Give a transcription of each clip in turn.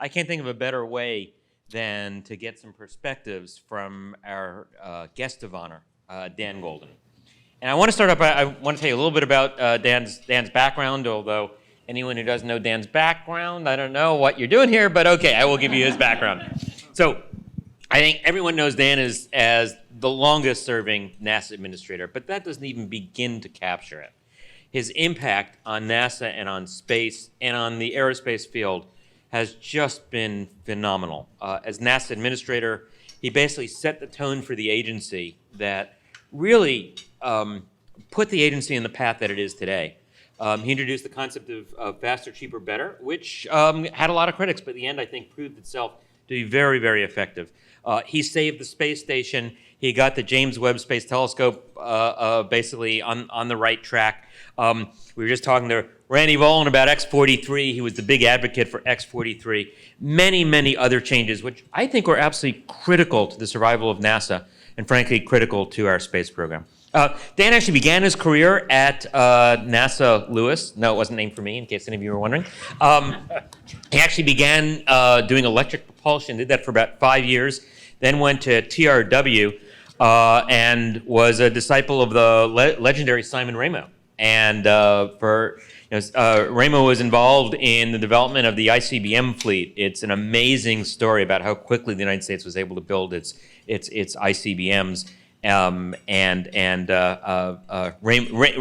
I can't think of a better way than to get some perspectives from our guest of honor, Dan Goldin. And I want to start up, I want to tell you a little bit about Dan's background, although anyone who doesn't know Dan's background, I don't know what you're doing here, but okay, I will give you his background. So I think everyone knows Dan as the longest serving NASA administrator, but that doesn't even begin to capture it. His impact on NASA and on space and on the aerospace field has just been phenomenal. As NASA administrator, he basically set the tone for the agency that really put the agency in the path that it is today. He introduced the concept of faster, cheaper, better, which had a lot of critics, but in the end, I think, proved itself to be very, very effective. He saved the space station. He got the James Webb Space Telescope basically on the right track. We were just talking to Randy Volin about X-43. He was the big advocate for X-43. Many, many other changes, which I think were absolutely critical to the survival of NASA and, frankly, critical to our space program. Dan actually began his career at NASA Lewis. No, it wasn't named for me, in case any of you were wondering. He actually began doing electric propulsion, did that for about 5 years, then went to TRW and was a disciple of the legendary Simon Ramo. And Ramo was involved in the development of the ICBM fleet. It's an amazing story about how quickly the United States was able to build its ICBMs.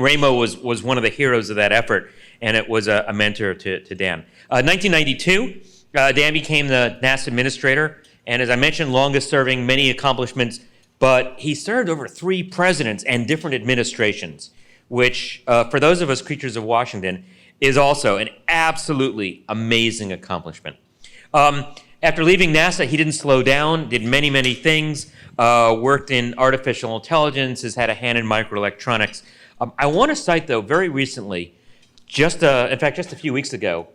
Ramo was one of the heroes of that effort, and it was a mentor to Dan. 1992, Dan became the NASA administrator, and as I mentioned, longest serving, many accomplishments, but he served over 3 presidents and different administrations, which, for those of us creatures of Washington, is also an absolutely amazing accomplishment. After leaving NASA, he didn't slow down, did many, many things, worked in artificial intelligence, has had a hand in microelectronics. I want to cite, though, very recently, in fact, just a few weeks ago,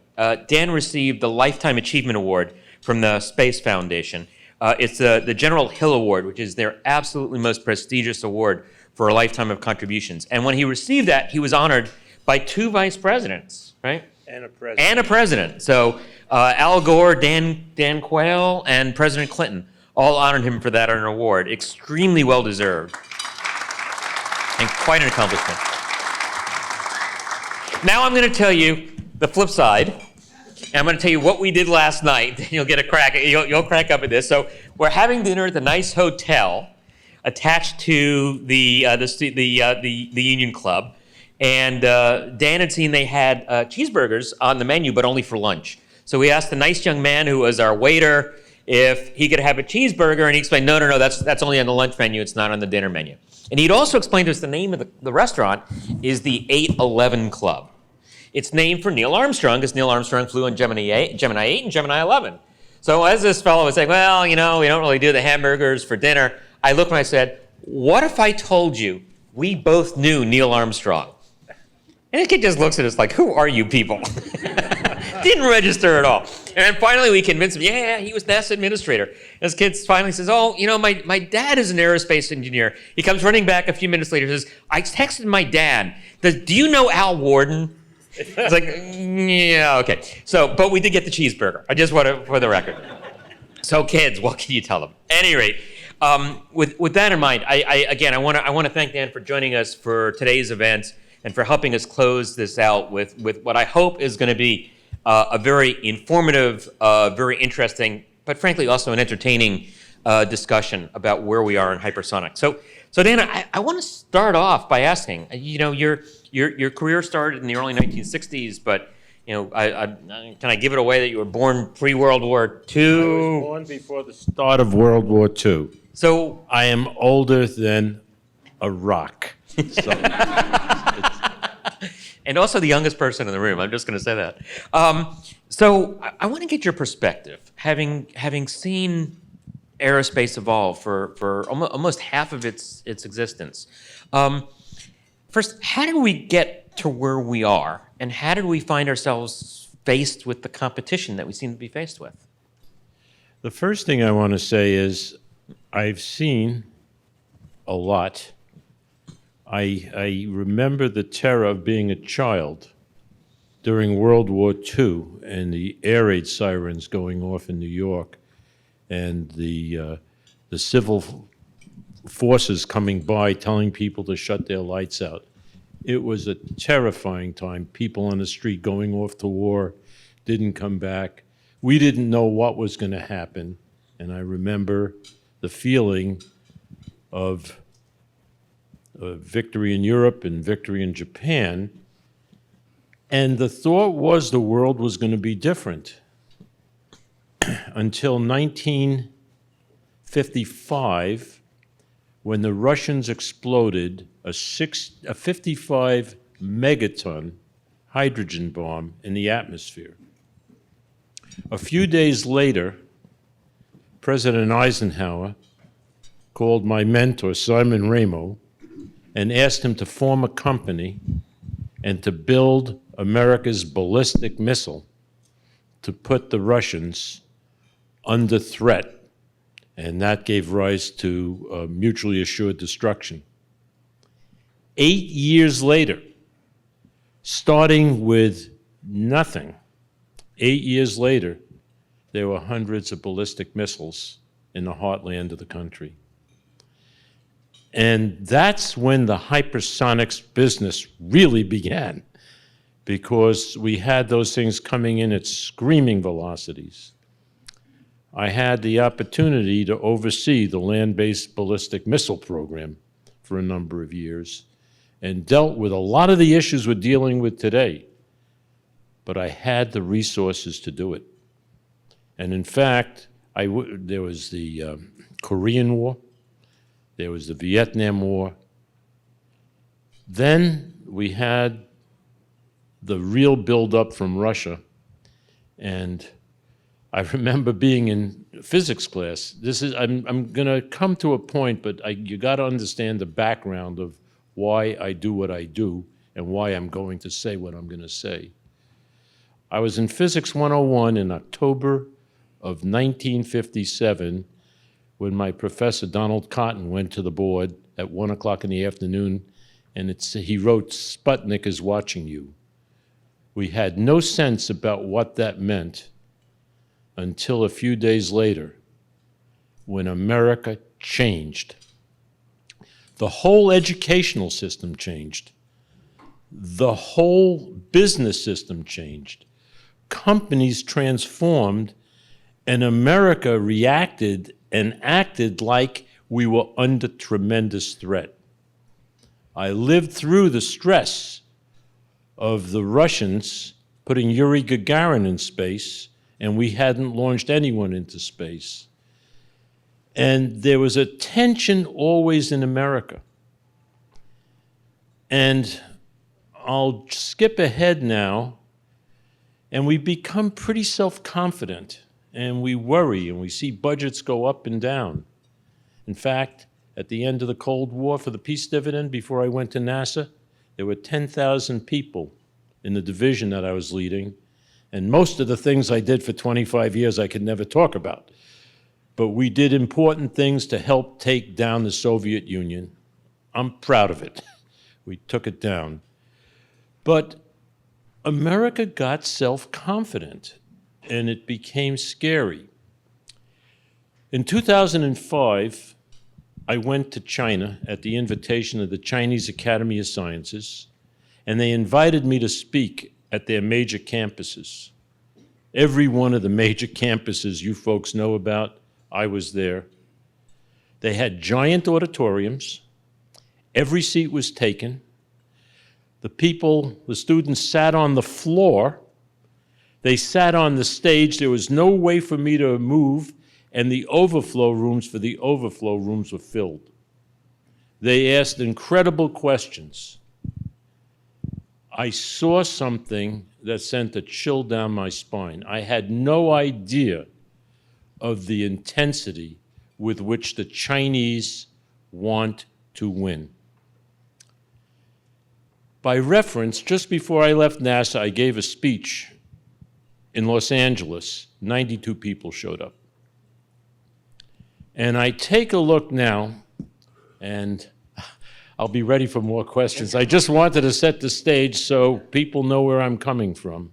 Dan received the Lifetime Achievement Award from the Space Foundation. It's the General Hill Award, which is their absolutely most prestigious award for a lifetime of contributions. And when he received that, he was honored by 2 vice presidents, right? And a president. And a president. So Al Gore, Dan Quayle, and President Clinton all honored him for that honor award. Extremely well-deserved. And quite an accomplishment. Now I'm going to tell you the flip side. And I'm going to tell you what we did last night. You'll get a crack. You'll crack up at this. So we're having dinner at the nice hotel attached to the Union Club, and Dan had seen they had cheeseburgers on the menu, but only for lunch. So we asked the nice young man who was our waiter if he could have a cheeseburger, and he explained, no, that's only on the lunch menu. It's not on the dinner menu. And he'd also explained to us the name of the restaurant is the 811 Club. It's named for Neil Armstrong, because Neil Armstrong flew on Gemini 8 and Gemini 11. So as this fellow was saying, well, we don't really do the hamburgers for dinner, I looked and I said, what if I told you we both knew Neil Armstrong? And the kid just looks at us like, who are you people? Didn't register at all. And then finally we convinced him, yeah, he was NASA administrator. And this kid finally says, my dad is an aerospace engineer. He comes running back a few minutes later and says, I texted my dad. Do you know Al Warden? It's like, yeah, okay. So, but we did get the cheeseburger. I just want to, for the record. So kids, what can you tell them? At any rate, with that in mind, I want to thank Dan for joining us for today's event and for helping us close this out with what I hope is going to be a very informative, very interesting, but frankly also an entertaining discussion about where we are in hypersonics. So Dan, I want to start off by asking, your career started in the early 1960s, but can I give it away that you were born pre-World War II? I was born before the start of World War II. So I am older than a rock. So and also the youngest person in the room. I'm just going to say that. So I want to get your perspective, having seen aerospace evolve for almost half of its existence. First, how did we get to where we are, and how did we find ourselves faced with the competition that we seem to be faced with? the first thing I want to say is I've seen a lot. I remember the terror of being a child during World War II and the air raid sirens going off in New York and the civil forces coming by telling people to shut their lights out. It was a terrifying time. People on the street going off to war, didn't come back. We didn't know what was going to happen. And I remember the feeling of victory in Europe and victory in Japan. And the thought was the world was going to be different until 1955, when the Russians exploded a 55 megaton hydrogen bomb in the atmosphere. A few days later, President Eisenhower called my mentor, Simon Ramo, and asked him to form a company and to build America's ballistic missile to put the Russians under threat. And that gave rise to mutually assured destruction. 8 years later, starting with nothing, 8 years later, there were hundreds of ballistic missiles in the heartland of the country. And that's when the hypersonics business really began, because we had those things coming in at screaming velocities. I had the opportunity to oversee the land-based ballistic missile program for a number of years and dealt with a lot of the issues we're dealing with today, but I had the resources to do it. And in fact, there was the Korean War, there was the Vietnam War, then we had the real buildup from Russia, and I remember being in physics class. I'm going to come to a point, but you got to understand the background of why I do what I do and why I'm going to say what I'm going to say. I was in Physics 101 in October of 1957 when my professor, Donald Cotton, went to the board at 1 o'clock in the afternoon, and he wrote, "Sputnik is watching you." We had no sense about what that meant until a few days later, when America changed. The whole educational system changed. The whole business system changed. Companies transformed, and America reacted and acted like we were under tremendous threat. I lived through the stress of the Russians putting Yuri Gagarin in space, and we hadn't launched anyone into space. And there was a tension always in America. And I'll skip ahead now, and we become pretty self-confident, and we worry, and we see budgets go up and down. In fact, at the end of the Cold War for the peace dividend, before I went to NASA, there were 10,000 people in the division that I was leading, and most of the things I did for 25 years I could never talk about. But we did important things to help take down the Soviet Union. I'm proud of it. We took it down. But America got self-confident, and it became scary. In 2005, I went to China at the invitation of the Chinese Academy of Sciences, and they invited me to speak at their major campuses. Every one of the major campuses you folks know about, I was there. They had giant auditoriums. Every seat was taken. The students sat on the floor. They sat on the stage. There was no way for me to move, and the overflow rooms for the overflow rooms were filled. They asked incredible questions. I saw something that sent a chill down my spine. I had no idea of the intensity with which the Chinese want to win. By reference, just before I left NASA, I gave a speech in Los Angeles. 92 people showed up. And I take a look now, and I'll be ready for more questions. I just wanted to set the stage so people know where I'm coming from.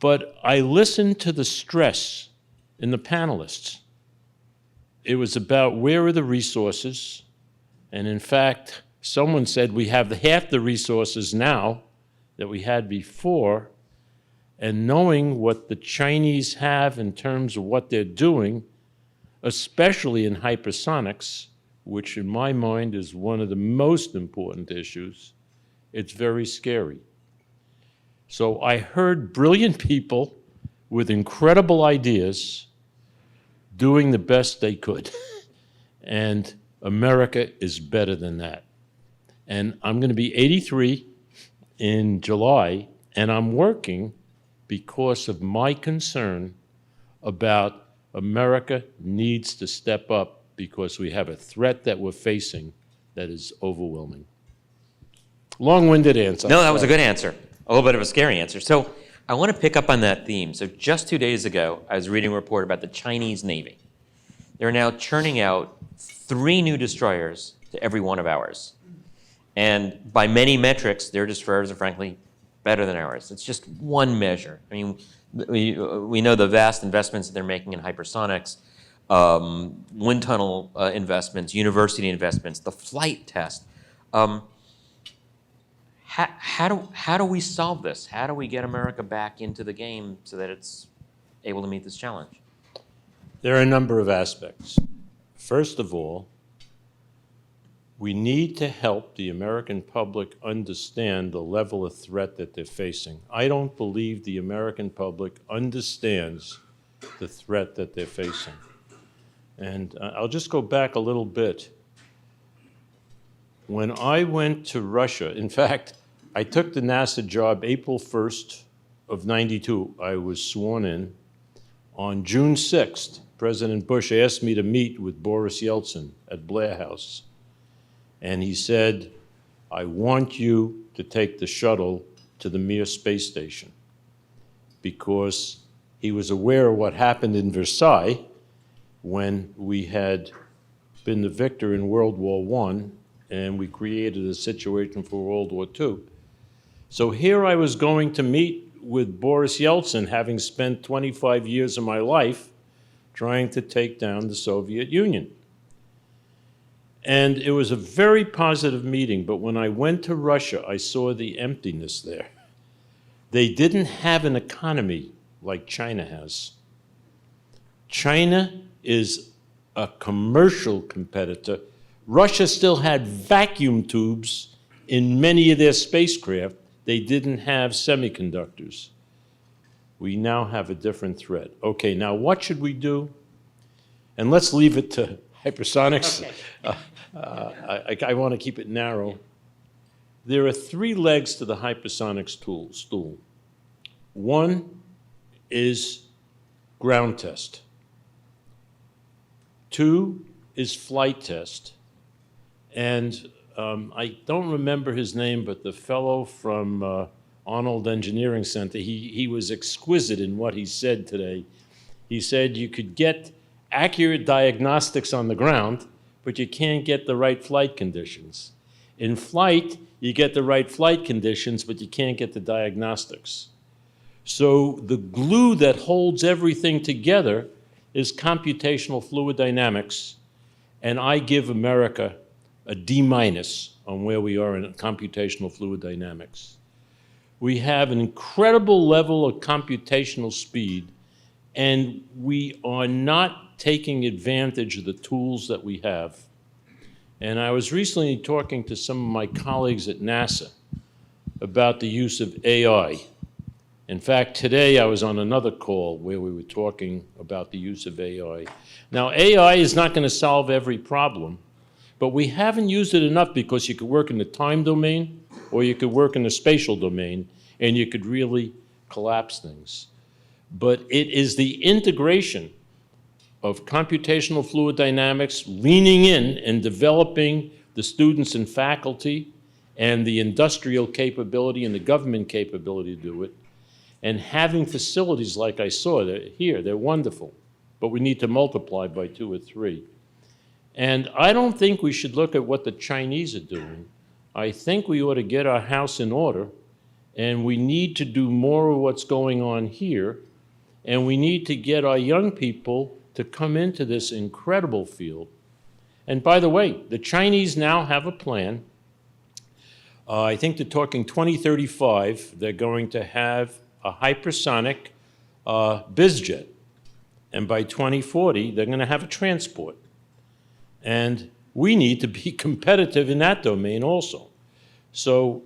But I listened to the stress in the panelists. It was about where are the resources, and in fact, someone said we have half the resources now that we had before, and knowing what the Chinese have in terms of what they're doing, especially in hypersonics, which in my mind is one of the most important issues, it's very scary. So I heard brilliant people with incredible ideas doing the best they could. And America is better than that. And I'm going to be 83 in July, and I'm working because of my concern about America needs to step up because we have a threat that we're facing that is overwhelming. Long-winded answer. No, that was a good answer. A little bit of a scary answer. So I want to pick up on that theme. So just 2 days ago, I was reading a report about the Chinese Navy. They're now churning out 3 new destroyers to every one of ours. And by many metrics, their destroyers are frankly better than ours. It's just one measure. I mean, we know the vast investments that they're making in hypersonics, wind tunnel investments, university investments, the flight test. How do we solve this? How do we get America back into the game so that it's able to meet this challenge? There are a number of aspects. First of all, we need to help the American public understand the level of threat that they're facing. I don't believe the American public understands the threat that they're facing. And I'll just go back a little bit. When I went to Russia, in fact, I took the NASA job April 1st of '92. I was sworn in. On June 6th, President Bush asked me to meet with Boris Yeltsin at Blair House. And he said, I want you to take the shuttle to the Mir space station, because he was aware of what happened in Versailles when we had been the victor in World War I, and we created a situation for World War II. So here I was going to meet with Boris Yeltsin, having spent 25 years of my life trying to take down the Soviet Union. And it was a very positive meeting, but when I went to Russia, I saw the emptiness there. They didn't have an economy like China has. China is a commercial competitor. Russia still had vacuum tubes in many of their spacecraft. They didn't have semiconductors. We now have a different threat. Okay, now what should we do? And let's leave it to hypersonics. Okay. I want to keep it narrow. There are 3 legs to the hypersonics stool. One is ground test. 2 is flight test. And I don't remember his name, but the fellow from Arnold Engineering Center, he was exquisite in what he said today. He said you could get accurate diagnostics on the ground, but you can't get the right flight conditions. In flight, you get the right flight conditions, but you can't get the diagnostics. So the glue that holds everything together is computational fluid dynamics, and I give America a D- on where we are in computational fluid dynamics. We have an incredible level of computational speed, and we are not taking advantage of the tools that we have. And I was recently talking to some of my colleagues at NASA about the use of AI. In fact, today I was on another call where we were talking about the use of AI. Now, AI is not going to solve every problem, but we haven't used it enough, because you could work in the time domain or you could work in the spatial domain, and you could really collapse things. But it is the integration of computational fluid dynamics, leaning in and developing the students and faculty and the industrial capability and the government capability to do it, and having facilities like I saw here. They're wonderful, but we need to multiply by 2 or 3. And I don't think we should look at what the Chinese are doing. I think we ought to get our house in order, and we need to do more of what's going on here, and we need to get our young people to come into this incredible field. And by the way, the Chinese now have a plan. I think they're talking 2035, they're going to have a hypersonic bizjet. And by 2040, they're going to have a transport. And we need to be competitive in that domain also. So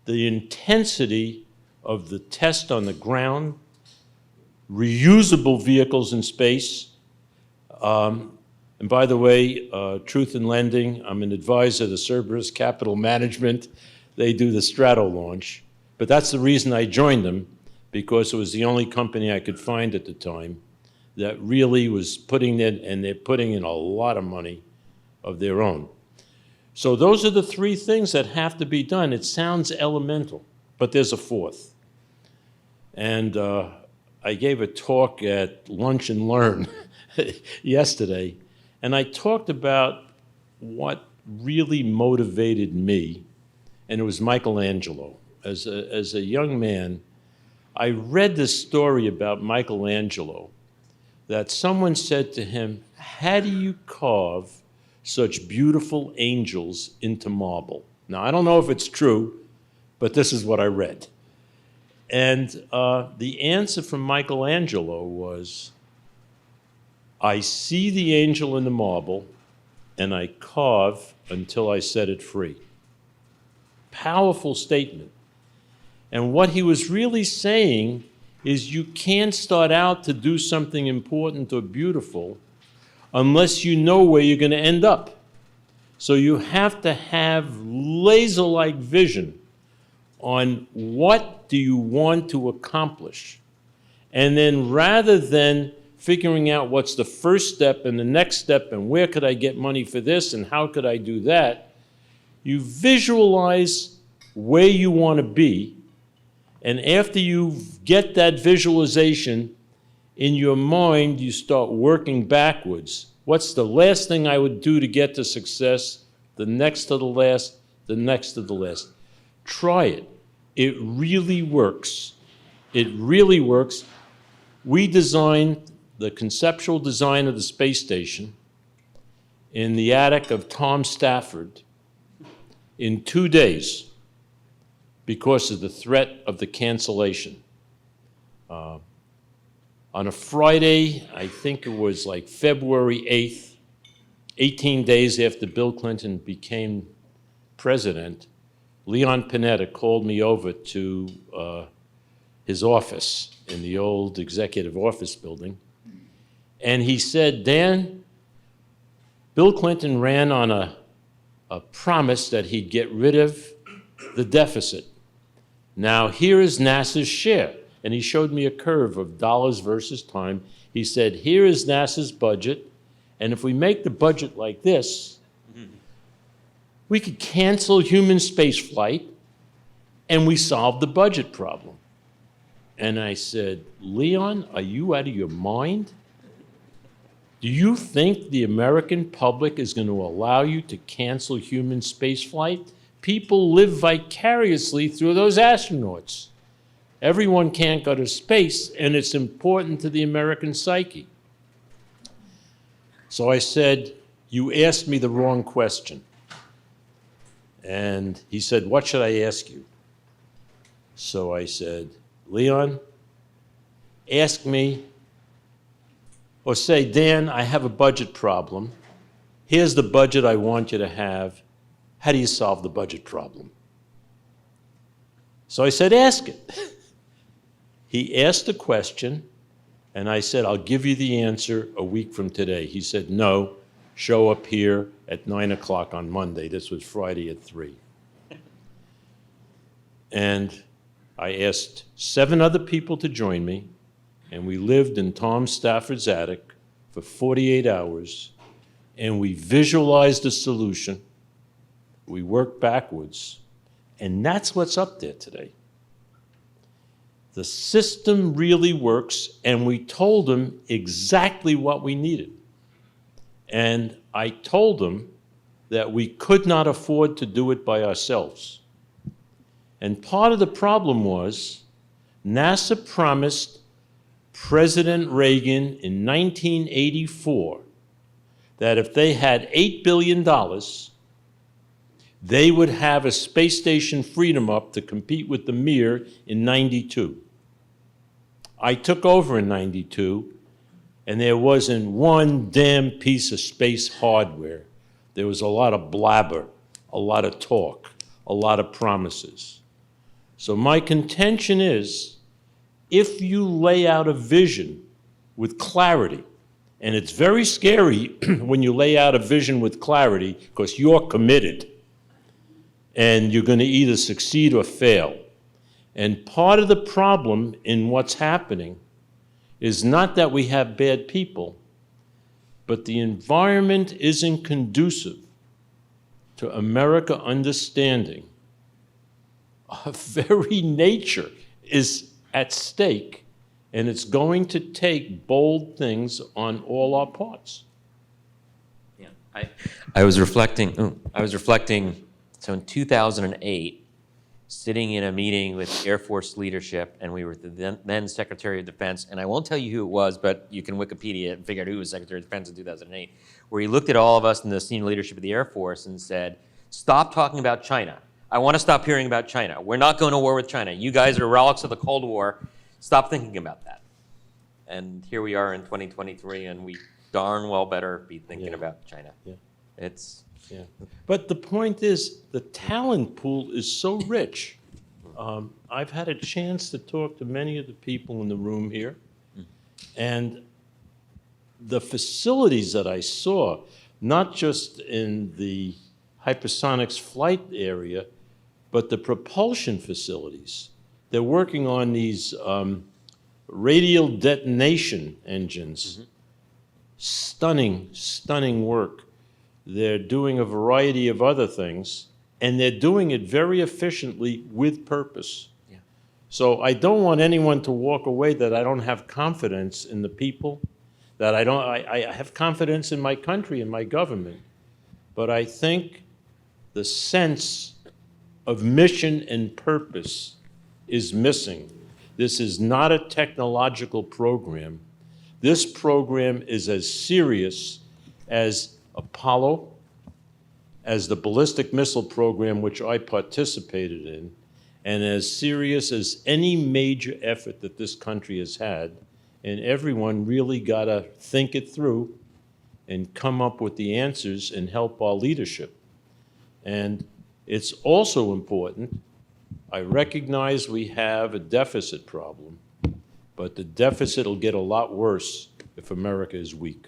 the intensity of the test on the ground, reusable vehicles in space, and by the way, Truth in Lending, I'm an advisor to Cerberus Capital Management. They do the Strato launch. But that's the reason I joined them, because it was the only company I could find at the time that really was putting in, and they're putting in a lot of money of their own. So those are the three things that have to be done. It sounds elemental, but there's a fourth. And I gave a talk at Lunch and Learn yesterday, and I talked about what really motivated me, and it was Michelangelo. As a young man, I read this story about Michelangelo, that someone said to him, how do you carve such beautiful angels into marble? Now, I don't know if it's true, but this is what I read. And the answer from Michelangelo was, I see the angel in the marble, and I carve until I set it free. Powerful statement. And what he was really saying is you can't start out to do something important or beautiful unless you know where you're going to end up. So you have to have laser-like vision on what do you want to accomplish. And then rather than figuring out what's the first step and the next step and where could I get money for this and how could I do that, you visualize where you want to be. And after you get that visualization in your mind, you start working backwards. What's the last thing I would do to get to success? The next to the last, the next to the last. Try it. It really works. It really works. We designed the conceptual design of the space station in the attic of Tom Stafford in 2 days because of the threat of the cancellation. On a Friday, I think it was like February 8th, 18 days after Bill Clinton became president, Leon Panetta called me over to his office in the old executive office building. And he said, Dan, Bill Clinton ran on a promise that he'd get rid of the deficit. Now, here is NASA's share. And he showed me a curve of dollars versus time. He said, here is NASA's budget, and if we make the budget like this, we could cancel human spaceflight, and we solve the budget problem. And I said, Leon, are you out of your mind? Do you think the American public is going to allow you to cancel human spaceflight? People live vicariously through those astronauts. Everyone can't go to space, and it's important to the American psyche. So I said, you asked me the wrong question. And he said, what should I ask you? So I said, Leon, ask me, or say, Dan, I have a budget problem. Here's the budget I want you to have. How do you solve the budget problem? So I said, ask it. He asked a question, and I said, I'll give you the answer a week from today. He said, no, show up here at 9 o'clock on Monday. This was Friday at 3. And I asked 7 other people to join me, and we lived in Tom Stafford's attic for 48 hours, and we visualized a solution. We worked backwards, and that's what's up there today. The system really works, and we told them exactly what we needed. And I told them that we could not afford to do it by ourselves. And part of the problem was NASA promised President Reagan in 1984 that if they had $8 billion, they would have a space station Freedom up to compete with the Mir in '92. I took over in '92, and there wasn't one damn piece of space hardware. There was a lot of blabber, a lot of talk, a lot of promises. So my contention is, if you lay out a vision with clarity, and it's very scary when you lay out a vision with clarity because you're committed and you're going to either succeed or fail. And part of the problem in what's happening is not that we have bad people, but the environment isn't conducive to America understanding our very nature is at stake, and it's going to take bold things on all our parts. Yeah, I was reflecting, so in 2008, sitting in a meeting with Air Force leadership, and we were the then Secretary of Defense, and I won't tell you who it was, but you can Wikipedia and figure out who was Secretary of Defense in 2008, where he looked at all of us in the senior leadership of the Air Force and said, stop talking about China. I want to stop hearing about China. We're not going to war with China. You guys are relics of the Cold War. Stop thinking about that. And here we are in 2023, and we darn well better be thinking about China. Yeah. It's... Yeah. But the point is, the talent pool is so rich. I've had a chance to talk to many of the people in the room here, and the facilities that I saw, not just in the hypersonics flight area, but the propulsion facilities. They're working on these radial detonation engines. Stunning, stunning work. They're doing a variety of other things, and they're doing it very efficiently with purpose. Yeah. So I don't want anyone to walk away that I don't have confidence in the people, that I have confidence in my country and my government, but I think the sense of mission and purpose is missing. This is not a technological program. This program is as serious as Apollo, as the ballistic missile program which I participated in, and as serious as any major effort that this country has had, and everyone really got to think it through and come up with the answers and help our leadership. And it's also important, I recognize we have a deficit problem, but the deficit will get a lot worse if America is weak.